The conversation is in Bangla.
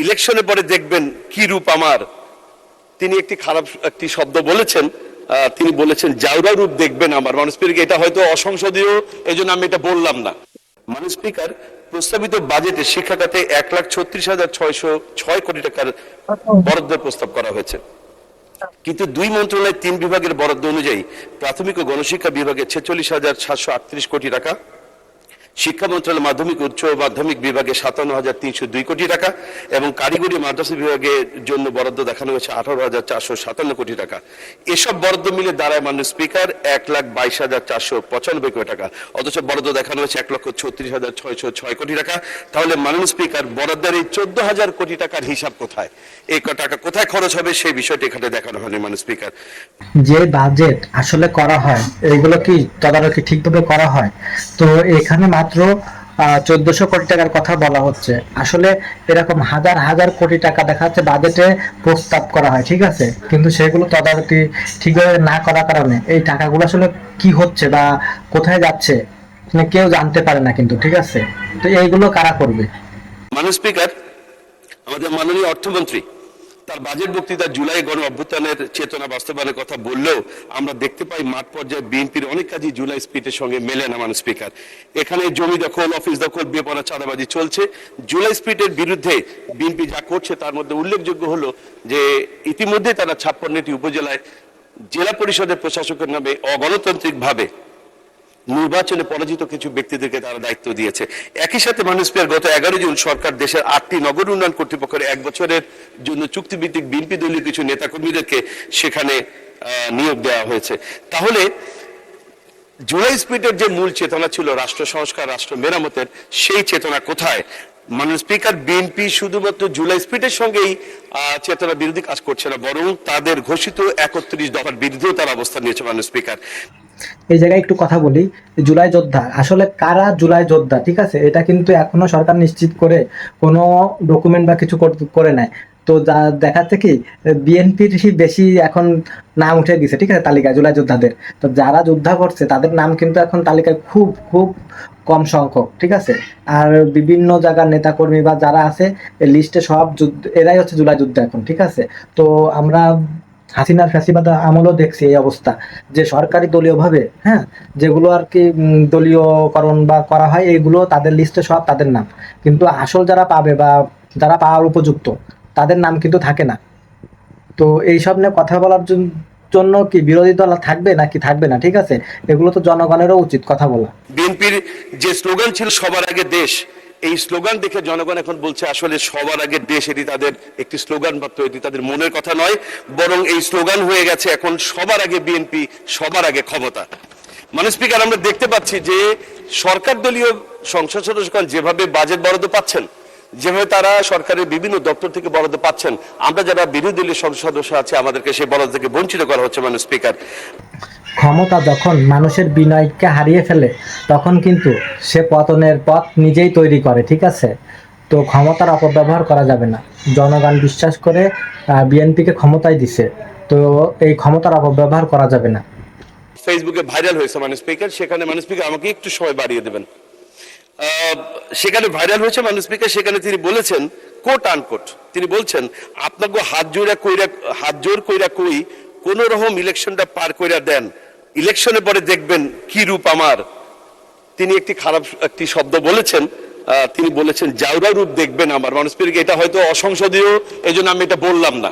ইলেকশনের পরে দেখবেন কি রূপ আমার। তিনি একটি শব্দ বলেছেন, তিনি বলেছেন জাউরা রূপ দেখবেন আমার। মাননীয় স্পিকার, এটা হয়তো অসংসদীয়, এই জন্য আমি এটা বললাম না। মাননীয় স্পিকার, প্রস্তাবিত বাজেটে শিক্ষা খাতে 1,36,606 কোটি টাকার বরাদ্দের প্রস্তাব করা হয়েছে, কিন্তু দুই মন্ত্রণালয়ের 3 বিভাগের বরাদ্দ অনুযায়ী প্রাথমিক ও গণশিক্ষা বিভাগে 46,738 কোটি টাকা, শিক্ষা মন্ত্রণালয় মাধ্যমিক উচ্চ মাধ্যমিক বিভাগে 57,302 কোটি টাকা এবং কারিগরি মাদ্রাসা বিভাগের জন্য বরাদ্দ দেখানো হয়েছে 18,457 কোটি টাকা। এসব বরাদ্দ মিলে দাঁড়ায় মাননীয় স্পিকার 1,22,495 কোটি টাকা, অথচ বরাদ্দ দেখানো হয়েছে 1,36,606 কোটি টাকা। তাহলে মাননীয় স্পিকার, বরাদ্দের এই 14,000 কোটি টাকার হিসাব কোথায়? এই টাকা কোথায় খরচ হবে সেই বিষয়টি এখানে দেখানো হয়নি মাননীয় স্পিকার। যে বাজেট আসলে করা হয় এইগুলো কি তদারকি ঠিকভাবে করা হয়? তো এখানে মাত্র 1400 কোটি টাকার কথা বলা হচ্ছে। আসলে এরকম হাজার হাজার কোটি টাকা দেখা যাচ্ছে বাজেটে প্রস্তাব করা হয়, ঠিক আছে, কিন্তু সেগুলো তদারকি ঠিকভাবে না করার কারণে এই টাকাগুলো আসলে কি হচ্ছে বা কোথায় যাচ্ছে কেউ জানতে পারে না কিন্তু, ঠিক আছে। তো এইগুলো কারা করবে? মাননীয় স্পিকার, আমাদের মাননীয় অর্থমন্ত্রী তার বাজেট বক্তৃতা জুলাই গণ অভ্যুত্থানের চেতনা বাস্তবায়নের কথা বললেও আমরা দেখতে পাই মাঠ পর্যায়ে বিএনপির অনেক কাজই জুলাই স্পিরিটের সঙ্গে মেলে না। মাননীয় স্পিকার, এখানে জমি দখল, অফিস দখল, বেপরোয়া চাঁদাবাজি চলছে। জুলাই স্পিরিটের বিরুদ্ধে বিএনপি যা করছে তার মধ্যে উল্লেখযোগ্য হলো যে ইতিমধ্যে তারা 56টি উপজেলায় জেলা পরিষদের প্রশাসকের নামে অগণতান্ত্রিক ভাবে নির্বাচনে পরাজিত কিছু ব্যক্তিদেরকে তারা দায়িত্ব দিয়েছে। একই সাথে মাননীয় স্পিকার, গত 11 জুন সরকার দেশের 8টি নগর উন্নয়ন কর্তৃপক্ষের 1 বছরের জন্য চুক্তিভিত্তিক বিএনপি দলীয় কিছু নেতাকর্মীদেরকে সেখানে নিয়োগ দেওয়া হয়েছে। তাহলে জুলাই স্পিরিটের যে মূল চেতনা ছিল রাষ্ট্র সংস্কার, রাষ্ট্র মেরামতের, সেই চেতনা কোথায়? মাননীয় স্পিকার, বিএনপি শুধুমাত্র জুলাই স্পিরিটের সঙ্গেই চেতনা বিরোধী কাজ করছে না, বরং তাদের ঘোষিত 31 দফার বিরুদ্ধেও তার অবস্থান নিয়েছে। মাননীয় স্পিকার, এই জায়গায় একটু কথা বলি, জুলাই যোদ্ধা আসলে কারা? জুলাই যোদ্ধা, ঠিক আছে, এটা কিন্তু এখনো সরকার নিশ্চিত করে কোনো ডকুমেন্ট বা কিছু করে নাই। তো যা দেখাচ্ছে কি বিএনপির বেশি এখন নাম উঠে গেছে, ঠিক আছে, তালিকায় জুলাই যোদ্ধাদের। তো যারা যোদ্ধা করছে তাদের নাম কিন্তু এখন তালিকায় খুব খুব কম সংখ্যক, ঠিক আছে। আর বিভিন্ন জায়গার নেতাকর্মী বা যারা আছে এই লিস্টে সব এরাই হচ্ছে জুলাই যোদ্ধা এখন, ঠিক আছে। তো আমরা হাসিনার ফ্যাসিবাদ আমলও দেখছি এই অবস্থা, যে সরকারি দলীয়ভাবে, হ্যাঁ, যেগুলো আর কি দলীয়করণ বা করা হয় এইগুলো তাদের লিস্টে সব তাদের নাম, কিন্তু আসল যারা পাবে বা যারা পাওয়ার উপযুক্ত তাদের নাম কিন্তু থাকে না। তো এইসব নিয়ে কথা বলার জন্য কি বিরোধী দল থাকবে নাকি থাকবে না, ঠিক আছে, এগুলো তো জনগণেরও উচিত কথা বলা। বিএনপির যে স্লোগান ছিল সবার আগে দেশ, এই স্লোগান দেখে জনগণ এখন বলছে আসলে সবার আগে দেশ এটি তাদের একটি স্লোগান মাত্র, এটি তাদের মনের কথা নয়, বরং এই স্লোগান হয়ে গেছে এখন সবার আগে বিএনপি, সবার আগে ক্ষমতা। মাননীয় স্পিকার, আমরা দেখতে পাচ্ছি যে সরকার দলীয় সংসদ সদস্যগণ যেভাবে বাজেট বরাদ্দ পাচ্ছেন, যেভাবে তারা সরকারের বিভিন্ন দপ্তর থেকে বরাদ্দ পাচ্ছেন, আমরা যারা বিরোধী দলীয় সংসদ সদস্য আছে আমাদেরকে সেই বরাদ্দ থেকে বঞ্চিত করা হচ্ছে। মাননীয় স্পিকার, ক্ষমতা যখন মানুষের বিনয়কে হারিয়ে ফেলে তখন কিন্তু সে পতনের পথ নিজেই তৈরি করে, ঠিক আছে। তো ক্ষমতার অপব্যবহার করা যাবে না। জনগণ বিশ্বাস করে বিএনপিকে ক্ষমতায় দিছে, তো এই ক্ষমতার অপব্যবহার করা যাবে না। ফেসবুকে ভাইরাল হয়েছে মাননীয় স্পিকার, সেখানে মাননীয় স্পিকার আমাকে একটু সময় বাড়িয়ে দেবেন। সেখানে ভাইরাল হয়েছে মাননীয় স্পিকার, সেখানে তিনি বলেছেন কোট আনকোট, তিনি বলছেন আপনাকে হাত জোর কইরা কই কোন রকম ইলেকশনটা পার কইরা দেন, ইলেকশনের পরে দেখবেন কি রূপ আমার। তিনি একটি শব্দ বলেছেন, তিনি বলেছেন জাউরা রূপ দেখবেন আমার। মাননীয় স্পিকার, এটা হয়তো অসংসদীয়, এই জন্য আমি এটা বললাম না।